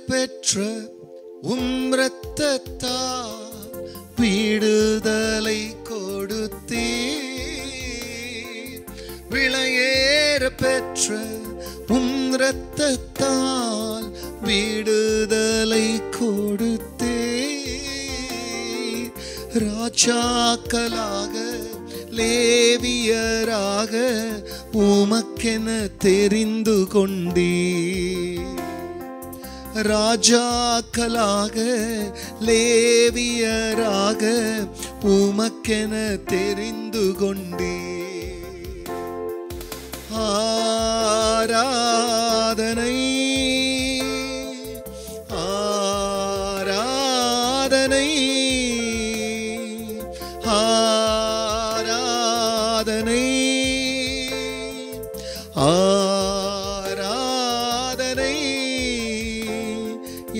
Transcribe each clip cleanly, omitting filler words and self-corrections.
பெற்ற இரத்தத்தால் விடுதலை கொடுத்தீர். விலையேற பெற்ற இரத்தத்தால் விடுதலை கொடுத்தீர். ராஜாக்களாக லேவியராக உமக்கென தெரிந்து கொண்டீர். ராஜாக்களாக லேவியராக உமக்கென தெரிந்து கொண்டீர். ஆராதனை ஆராதனை ஆராதனை ஆராதனை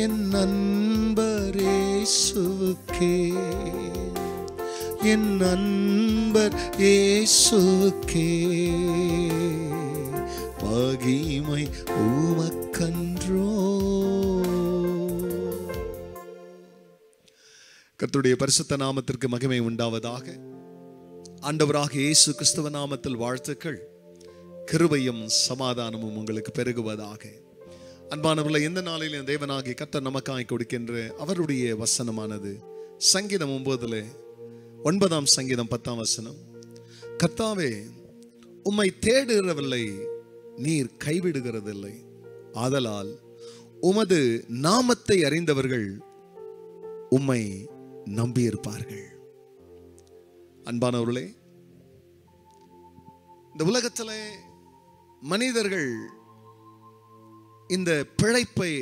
என் நண்பர் இயேசுவுக்கே, என் நண்பர் இயேசுவுக்கே மகிமை உமக்கன்றோ. கர்த்தருடைய பரிசுத்த நாமத்திற்கு மகிமை உண்டாவதாக. ஆண்டவராக இயேசு கிறிஸ்துவ நாமத்தில் வாழ்த்துக்கள். கிருபையும் சமாதானமும் உங்களுக்கு பெருகுவதாக. அன்பானவர்களே, இந்த நாளில் தேவனாகிய கர்த்தர் நமக்காய் கொடுக்கின்ற அவருடைய வசனமானது சங்கீதம் 9 சங்கீதம் 10 கர்த்தாவே, உம்மை தேடுகிறவில்லை, நீர் கைவிடுகிறதில்லை. ஆதலால் உமது நாமத்தை அறிந்தவர்கள் உம்மை நம்பியிருப்பார்கள். அன்பானவர்களே, இந்த உலகத்திலே மனிதர்கள் இந்த பிழைப்பை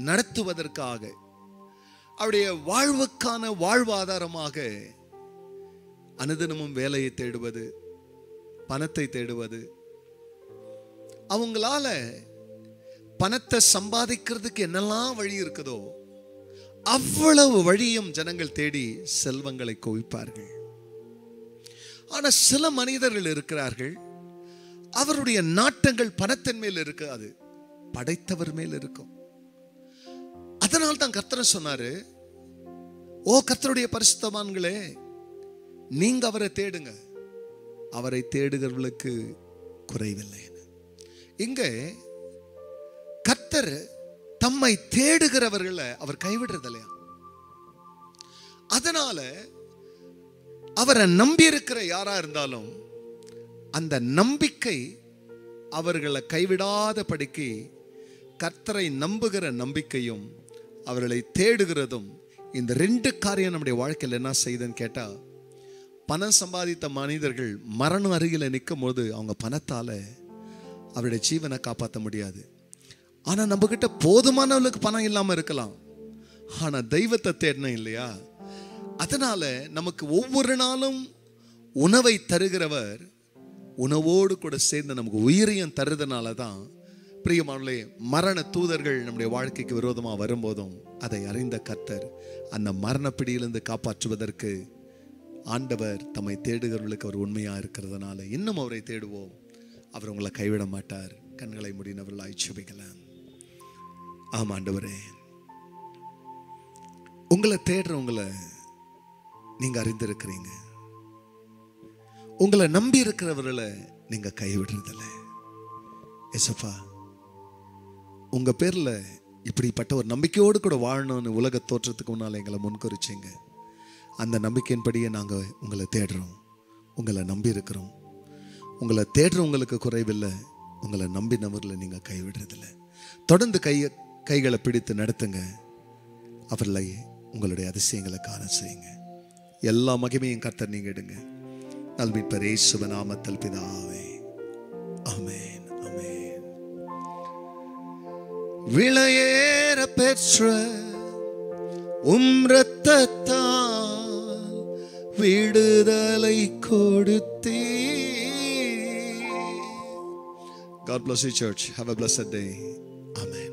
நடத்துவதற்காக அவருடைய வாழ்வுக்கான வாழ்வாதாரமாக அனுதினமும் வேலையை தேடுவது, பணத்தை தேடுவது, அவங்களால பணத்தை சம்பாதிக்கிறதுக்கு என்னெல்லாம் வழி இருக்குதோ அவ்வளவு வழியும் ஜனங்கள் தேடி செல்வங்களை குவிப்பார்கள். ஆனால் சில மனிதர்கள் இருக்கிறார்கள், அவருடைய நாட்டங்கள் பணத்தின் மேல் இருக்காது, படைத்தவர் மேல் இருக்கும். அதனால் தான் கர்த்தர் சொன்னாரு, ஓ கர்த்தருடைய பரிசுத்தவான்களே, நீங்க அவரை தேடுங்க, அவரை தேடுகிறவர்களுக்கு குறைவில்லை. இங்க கர்த்தர் தம்மை தேடுகிறவர்களை அவர் கைவிடுறது இல்லையா? அதனால அவரை நம்பி இருக்கிற யாரா இருந்தாலும் அந்த நம்பிக்கை அவர்களை கைவிடாத படிக்கு கர்த்தரை நம்புகிற நம்பிக்கையும் அவர்களை தேடுகிறதும், இந்த 2 காரியம் நம்முடைய வாழ்க்கையில் என்ன செய்யுதுன்னு கேட்டா, பணம் சம்பாதித்த மனிதர்கள் மரணம் அருகில் நிற்கும் போது அவங்க பணத்தால அவருடைய ஜீவனை காப்பாற்ற முடியாது. ஆனா நம்ம கிட்ட போதுமானவர்களுக்கு பணம் இல்லாம இருக்கலாம், ஆனா தெய்வத்தை தேடணும் இல்லையா? அதனால நமக்கு ஒவ்வொரு நாளும் உணவை தருகிறவர் உணவோடு கூட சேர்ந்து நமக்கு உயிரையும் தருதனால தான் பிரியமானவர்களே, மரண தூதர்கள் நம்முடைய வாழ்க்கைக்கு விரோதமாக வரும்போதும் அதை அறிந்த கர்த்தர் அந்த மரணப்பிடியிலிருந்து காப்பாற்றுவதற்கு ஆண்டவர் தம்மை தேடுகிறவர்களுக்கு அவர் உண்மையா இருக்கிறதுனால இன்னும் அவரை தேடுவோம், அவர் உங்களை கைவிட மாட்டார். கண்களை மூடினவர்களாய் ஜெபிக்கலாம். ஆமா ஆண்டவரே, உங்களை தேடுறவங்களை நீங்க அறிந்திருக்கிறீங்க, உங்களை நம்பி இருக்கிறவர்களை நீங்க கைவிடுறதில்ல. ஏசப்பா, உங்க பேர்ல இப்படிப்பட்ட ஒரு நம்பிக்கையோடு கூட வாழணும்னு உலக தோற்றத்துக்கு முன்னால எங்களை முன்குறிச்சிங்க. அந்த நம்பிக்கையின்படியே நாங்க உங்களை தேடுறோம், உங்களை நம்பி இருக்கிறோம். உங்களை தேடுறவங்களுக்கு குறைவில்லை, உங்களை நம்பினவர்களை நீங்க கைவிடுறதில்ல. தொடர்ந்து கைகளை பிடித்து நடத்துங்க, அவர்களை உங்களுடைய அதிசயங்களை காண செய்யுங்க. எல்லா மகிமையும் கர்த்தர் நீங்க எடுங்க. நல்மீட்பர் இயேசுவின் நாமத்தில் பிதாவே, ஆமென், ஆமென். விலையேற பெற்ற இரத்தத்தால் விடுதலை கொடுத்தீர். God bless you, church. Have a blessed day. Amen.